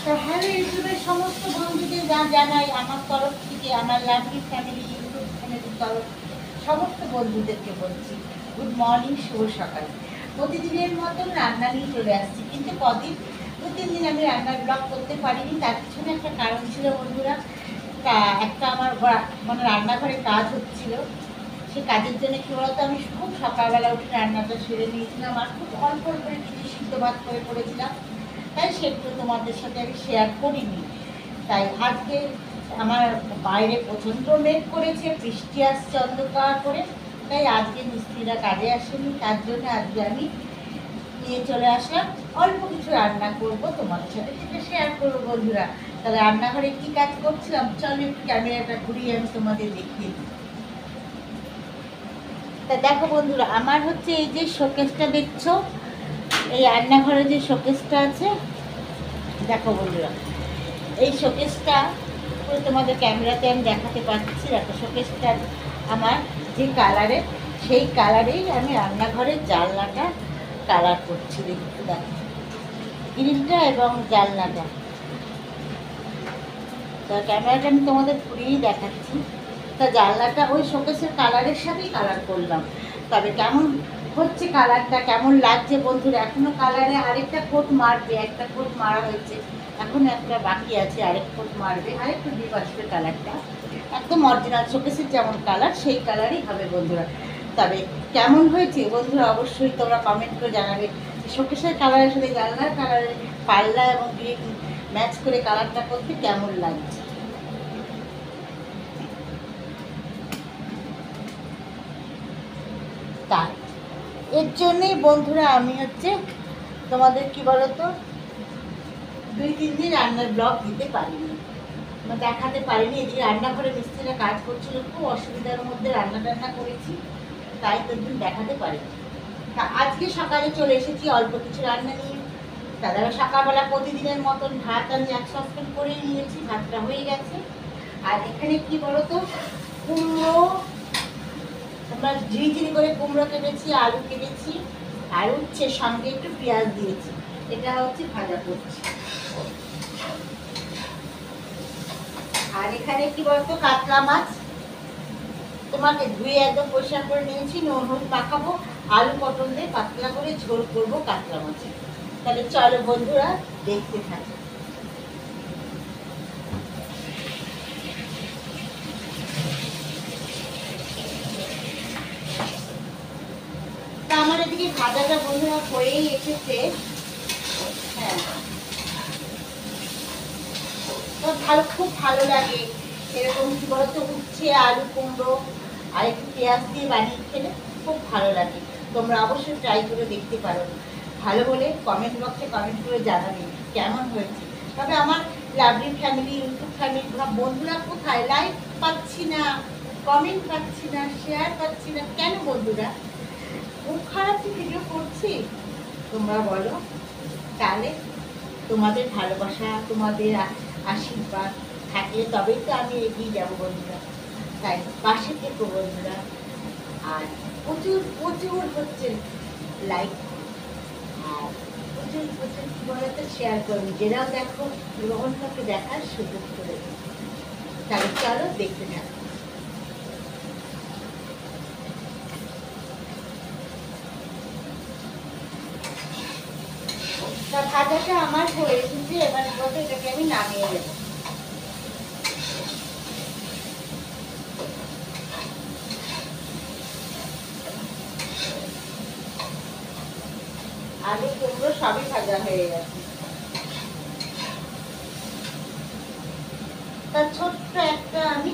তো হ্যালো ইউটিউবের সমস্ত বন্ধুদের জানাই আমার তরফ থেকে, আমার লাভলি ফ্যামিলি ইউটিউব চ্যানেলের তরফ থেকে সমস্ত বন্ধুদেরকে বলছি গুড মর্নিং, শুভ সকাল। প্রতিদিনের মতন রান্না নিয়ে চলে আসছি, কিন্তু কদিন 2-3 দিন আমি রান্নার ব্লগ করতে পারিনি। তার পিছনে একটা কারণ ছিল বন্ধুরা। একটা আমার মানে রান্নাঘরে কাজ হচ্ছিল, সে কাজের জন্য কী বলতো, আমি খুব সকালবেলা উঠে রান্নাটা সেরে নিয়েছিলাম আর খুব অল্প করে কিছু সিদ্ধ ভাত করে করেছিলাম, তাই সেগুলো তোমাদের সাথে আমি শেয়ার করিনি। তাই আজকে আমার বাইরে প্রচণ্ড মেঘ করেছে, বৃষ্টি আসছে অন্ধকার করে, তাই আজকে মিস্ত্রিরা কাজে আসেনি, তার জন্য আজকে আমি নিয়ে চলে আসলাম অল্প কিছু রান্না করব তোমাদের সাথে, সেটা শেয়ার করবো বন্ধুরা। তাহলে রান্নাঘরে কী কাজ করছিলাম চলো একটু ক্যামেরাটা ঘুরিয়ে আমি তোমাদের দেখিয়ে দিই। তা দেখো বন্ধুরা, আমার হচ্ছে এই যে শোকেসটা দেখছো, এই রান্নাঘরে যে শোকেসটা আছে, দেখো বন্ধুরা, এই শোকেসটা তোমাদের ক্যামেরাতে আমি দেখাতে পাচ্ছি। দেখো শোকেসটা আমার যে কালারে, সেই কালারেই আমি রান্নাঘরের জানলাটা কালার করছি। দেখো গ্রিলটা এবং জানলাটা, তা ক্যামেরাটা আমি তোমাদের ঘুরিয়েই দেখাচ্ছি। তা জানলাটা ওই শোকেসের কালারের সাথেই কালার করলাম। তবে কেমন হচ্ছে কালারটা, কেমন লাগছে বন্ধুরা, এখনও কালারে আরেকটা কোট মারবে, একটা কোট মারা হয়েছে, এখন একটা বাকি আছে, আরেক কোট মারবে, আরেকটু ডিপ আসবে কালারটা। একদম অরিজিনাল শোকেসের যেমন কালার সেই কালারই হবে বন্ধুরা। তবে কেমন হয়েছে বন্ধুরা অবশ্যই তোমরা কমেন্ট করে জানাবে। শোকেসের কালারের সাথে জানলার কালারের পাল্লা এবং গ্রিল ম্যাচ করে কালারটা করতে কেমন লাগছে। তাই এর জন্যেই বন্ধুরা আমি হচ্ছে তোমাদের কি বলতো 2-3 দিন রান্নার ব্লগ দিতে পারিনি, দেখাতে পারিনি। এদিকে রান্নাঘরে মিস্ত্রিরা কাজ করছিল, খুব অসুবিধার মধ্যে রান্না টান্না করেছি, তাই তোদিন দেখাতে পারিনি। তা আজকে সকালে চলে এসেছি অল্প কিছু রান্না নিয়ে। তারা সকালবেলা প্রতিদিনের মতন ভাত আমি 1 সসপ্যান করেই নিয়েছি, ভাতটা হয়ে গেছে। আর এখানে কি বলতো, কুমড়ো, আমরা ঝিরিঝিরি করে কুমড়ো কেটেছি, আলু কেটেছি, আর উচ্ছে সঙ্গে একটু পেঁয়াজ দিয়েছি, এটা হচ্ছে ভাজা করছি। আর এখানে কি বলতো, কাতলা মাছ তোমাকে ধুয়ে একদম পরিষ্কার করে নিয়েছি, নুন হলুদ মাখাবো, আলু পটল দিয়ে পাতলা করে ঝোল করবো কাতলা মাছে। তাহলে চলো বন্ধুরা দেখতে থাকো। তা আমার এদিকে ভাজাটা বন্ধুরা হয়েই এসেছে। হ্যাঁ, তো খুব ভালো লাগে এরকম কি বলতো, উচ্ছে আলু কুমড়ো আর একটু পেঁয়াজ দিয়ে বানিয়ে খেলে খুব ভালো লাগে। তোমরা অবশ্যই ট্রাই করে দেখতে পারো, ভালো বলে কমেন্ট বক্সে কমেন্ট করে জানাবে কেমন হয়েছে। তবে আমার লাভলি ফ্যামিলি ইউটিউব ফ্যামিলি বন্ধুরা কোথায়, লাইক পাচ্ছি না, কমেন্ট পাচ্ছি না, শেয়ার পাচ্ছি না, কেন বন্ধুরা? খুব খারাপ ভিডিও করছি তোমরা বলো? তাহলে তোমাদের ভালোবাসা, তোমাদের আশীর্বাদ থাকলে তবেই তো আমি এগিয়ে যাবো বন্ধুরা। তাই পাশে থেকো বন্ধুরা, আর প্রচুর প্রচুর হচ্ছে লাইক, আর প্রচুর প্রচুর কী বলতো শেয়ার করুন, যেটাও দেখো গ্রহণটাকে দেখার সুযোগ করে দিন। তাহলে চলো দেখতে থাকো। তা ভাজাটা আমার হয়ে এসেছে, এবার বলতে এটাকে আমি নামিয়ে দেবো। আলু কুমড়ো সবই ভাজা হয়ে গেছে। তার ছোট্ট একটা আমি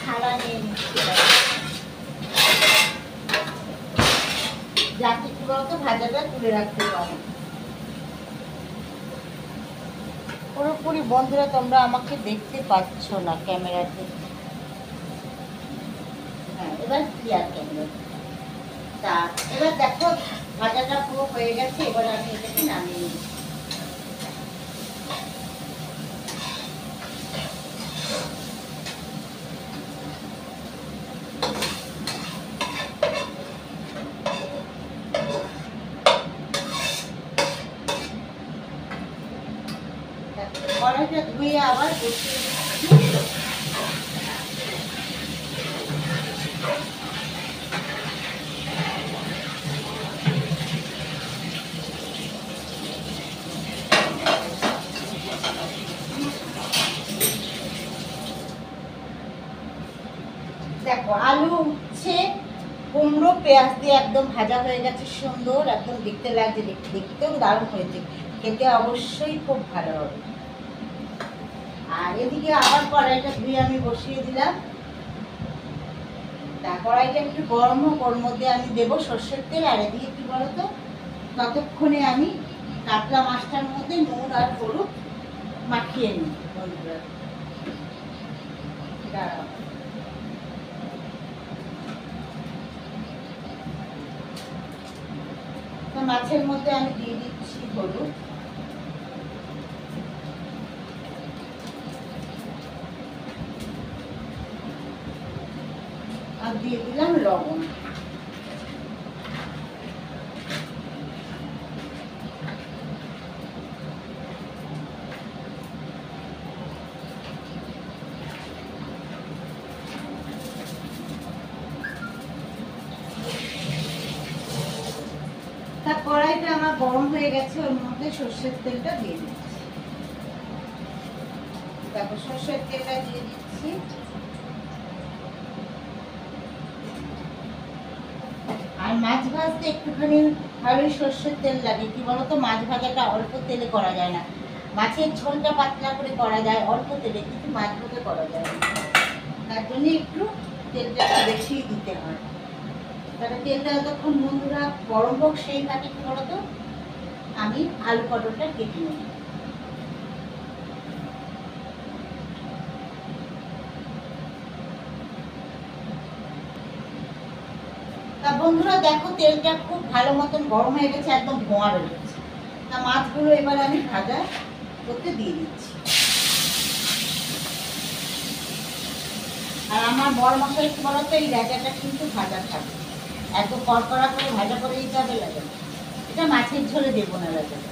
থালা নিয়ে নিচ্ছি, যাতে কি বলতো ভাজাটা তুলে রাখতে পারো। পুরোপুরি বন্ধুরা তোমরা আমাকে দেখতে পাচ্ছ না ক্যামেরাতে। হ্যাঁ, এবার ক্লিয়ার ক্যামেরা। তা এবার দেখো ভাজাটা পুরো হয়ে গেছে, এবার আমি এটাকে নামিয়ে নিচ্ছি। কড়াইটা ধুয়ে আবার বসিয়ে দিচ্ছি। দেখো আলু উচ্ছে কুমড়ো পেঁয়াজ দিয়ে একদম ভাজা হয়ে গেছে, সুন্দর একদম দেখতে লাগছে, দেখতেও দারুণ হয়েছে, খেতে অবশ্যই খুব ভালো হবে। আর এদিকে আবার কড়াইটা ধুয়ে আমি বসিয়ে দিলাম। তা কড়াইটা একটু গরম হোক, ওর মধ্যে আমি দেবো সর্ষের তেল। আর এদিকে কি বলতো, ততক্ষণে আমি কাতলা মাছটার মধ্যে নুন আর হলুদ মাখিয়ে নিই বন্ধুরা। দাঁড়াও, মাছের মধ্যে আমি দিয়ে দিচ্ছি হলুদ, আর দিয়ে দিলাম লবণ। তা কড়াইটা আমার গরম হয়ে গেছে, ওর মধ্যে সর্ষের তেলটা দিয়ে দিচ্ছি। তারপর সর্ষের তেলটা দিয়ে দিচ্ছি। আর মাছ ভাজতে একটুখানি ভালোই সর্ষের তেল লাগে, কি বলতো মাছ ভাজাটা অল্প তেলে করা যায় না। মাছের ঝোলটা পাতলা করে করা যায় অল্প তেলে, কিন্তু মাছ ভাজা করা যায় না, তার জন্য একটু তেলটা বেশি দিতে হয়। তাহলে তেলটা যতক্ষণ বন্ধুরা গরম হোক, সেই কাটে কি বলতো আমি আলু পটলটা কেটে নেব। তা বন্ধুরা দেখো তেলটা খুব ভালো মতন গরম হয়ে গেছে, একদম ধোঁয়া বেরোচ্ছে। তা মাছগুলো এবার আমি ভাজা করতে দিয়ে দিচ্ছি। আর আমার বড় মশাই কি বলতো, এই লেজাটা কিন্তু ভাজা থাকবে, একদম কড়কড়া করে ভাজা করে দিতে হবে লেজাটা। এটা মাছের ঝোলে দেবো না লেজাটা।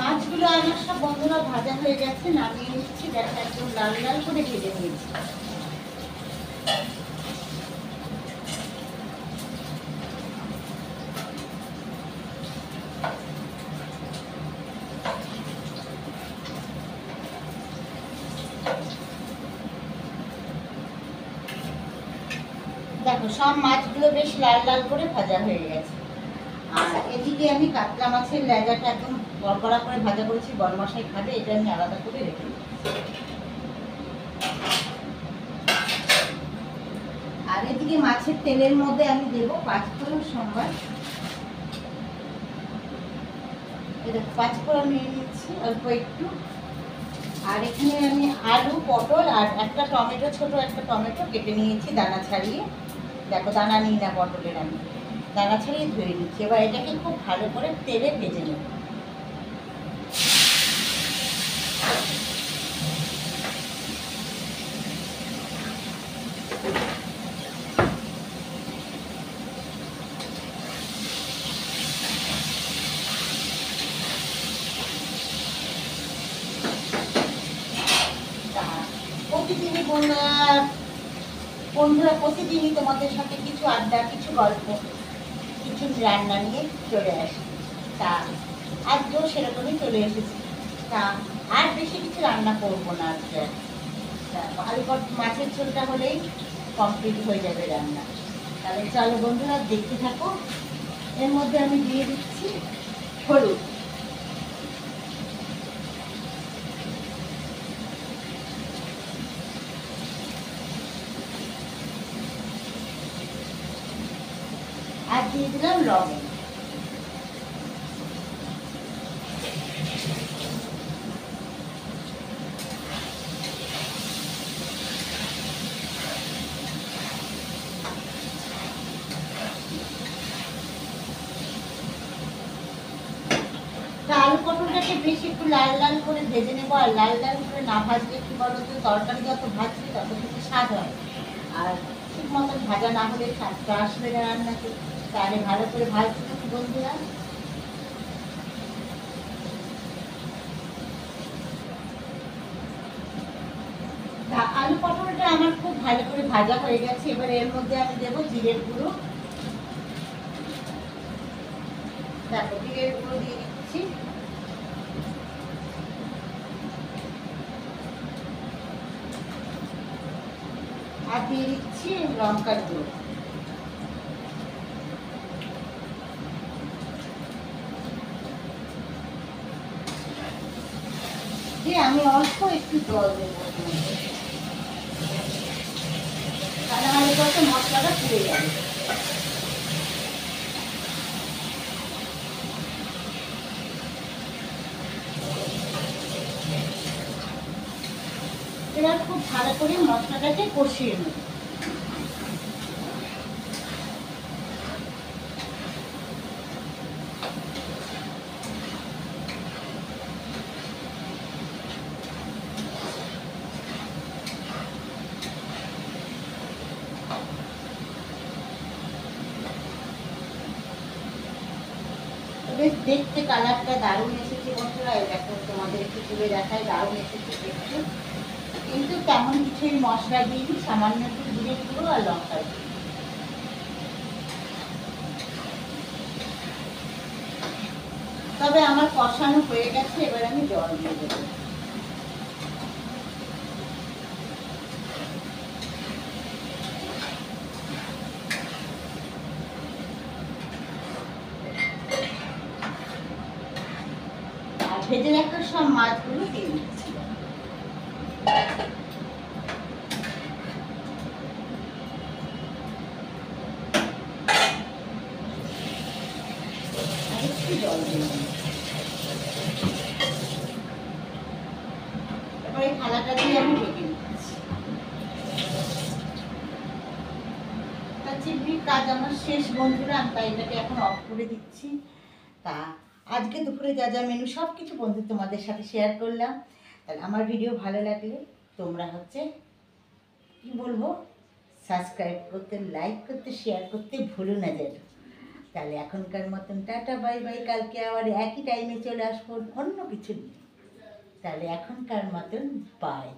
মাছগুলো আমার সব বন্ধুরা ভাজা হয়ে গেছে, নামিয়ে নিচ্ছি। দেখো একদম লাল লাল করে ভেজে নিয়েছি। দেখো সব মাছগুলো বেশ লাল লাল করে ভাজা হয়ে গেছে। আর এদিকে আমি কাতলা মাছের লেজাটা একদম কড়কড়া করে ভাজা করেছি, বড় মশাই খাবে, এটা আমি আলাদা করে রেখে দিচ্ছি। আর এদিকে মাছের তেলের মধ্যে আমি দেবো 5 ফোড়ন সম্বার। এটা 5 ফোড়ন নিয়ে নিচ্ছি অল্প একটু। আর এখানে আমি আলু পটল আর একটা টমেটো, ছোট একটা টমেটো কেটে নিয়েছি দানা ছাড়িয়ে। দেখো দানা নিই না পটলের, আমি দানা ছাড়িয়ে ধুয়ে নিচ্ছি। এবার এটাকে খুব ভালো করে তেলে ভেজে নেব। প্রতিদিনই বন্ধুরা প্রতিদিনই তোমাদের সাথে কিছু আড্ডা, কিছু গল্প, কিছু রান্না নিয়ে চলে আসি। তা আজকেও সেরকমই চলে এসেছি। তা আর বেশি কিছু রান্না করবো না আজকে। আলু মাছের ঝোলটা হলেই কমপ্লিট হয়ে যাবে রান্না। তাহলে চলো বন্ধুরা দেখতে থাকো। এর মধ্যে আমি দিয়ে দিচ্ছি হলুদ, দিয়ে দিলাম লবণ। আলু পটলটাকে বেশ একটু লাল লাল করে ভেজে নেবো। আর লাল লাল করে না ভাজলে কি বলতো, তরকারি যত ভাজবে তত কিছু স্বাদ হয়। আর ঠিক মতন ভাজা না হলে স্বাদটা আসবে না রান্নাতে। তাহলে ভালো করে ভাজতে থাকি বন্ধুরা। আলু পটলটা আমার খুব ভালো করে ভাজা হয়ে গেছে। এবার এর মধ্যে আমি দেবো জিরের গুঁড়ো। দেখো জিরের গুঁড়ো দিয়ে দিচ্ছি। আর দিয়ে দিচ্ছি লঙ্কার গুঁড়ো। দিয়ে আমি অল্প একটু জল দেবো, তাহলে আমার করতে মশলাটা পুড়ে যাবে। এবার খুব ভালো করে মশলাটাকে কষিয়ে নেব। বেশ দেখতে কালারটা দারুণ এসেছে বন্ধুরা। দেখো তোমাদের একটু তুলে দেখায়, দারুণ এসেছে দেখতে। কিন্তু তেমন কিছুই মশলা দিইনি, সামান্য একটু জিরের গুঁড়ো আর লঙ্কার গুঁড়ো। তবে আমার কষানো হয়ে গেছে, এবার আমি জল দিয়ে দেবো। আর ভেজে রাখা সব মাছগুলো দিয়ে দিচ্ছি। আর একটু জল দিয়ে দেবো। এবার এই থালাটা দিয়ে আমি ঢেকে নিচ্ছি। চিংড়ির কাজ আমার শেষ বন্ধুরা, আমি তাই এটাকে এখন অফ করে দিচ্ছি। তা আজকে দুপুরে যা যা মেনু সব কিছু বন্ধু তোমাদের সাথে শেয়ার করলাম। তাহলে আমার ভিডিও ভালো লাগলে তোমরা হচ্ছে কি বলবো, সাবস্ক্রাইব করতে, লাইক করতে, শেয়ার করতে ভুলো না যেন। তাহলে এখনকার মতন টাটা বাই বাই। কালকে আবার একই টাইমে চলে আসবো অন্য কিছু নিয়ে। তাহলে এখনকার মতন বাই।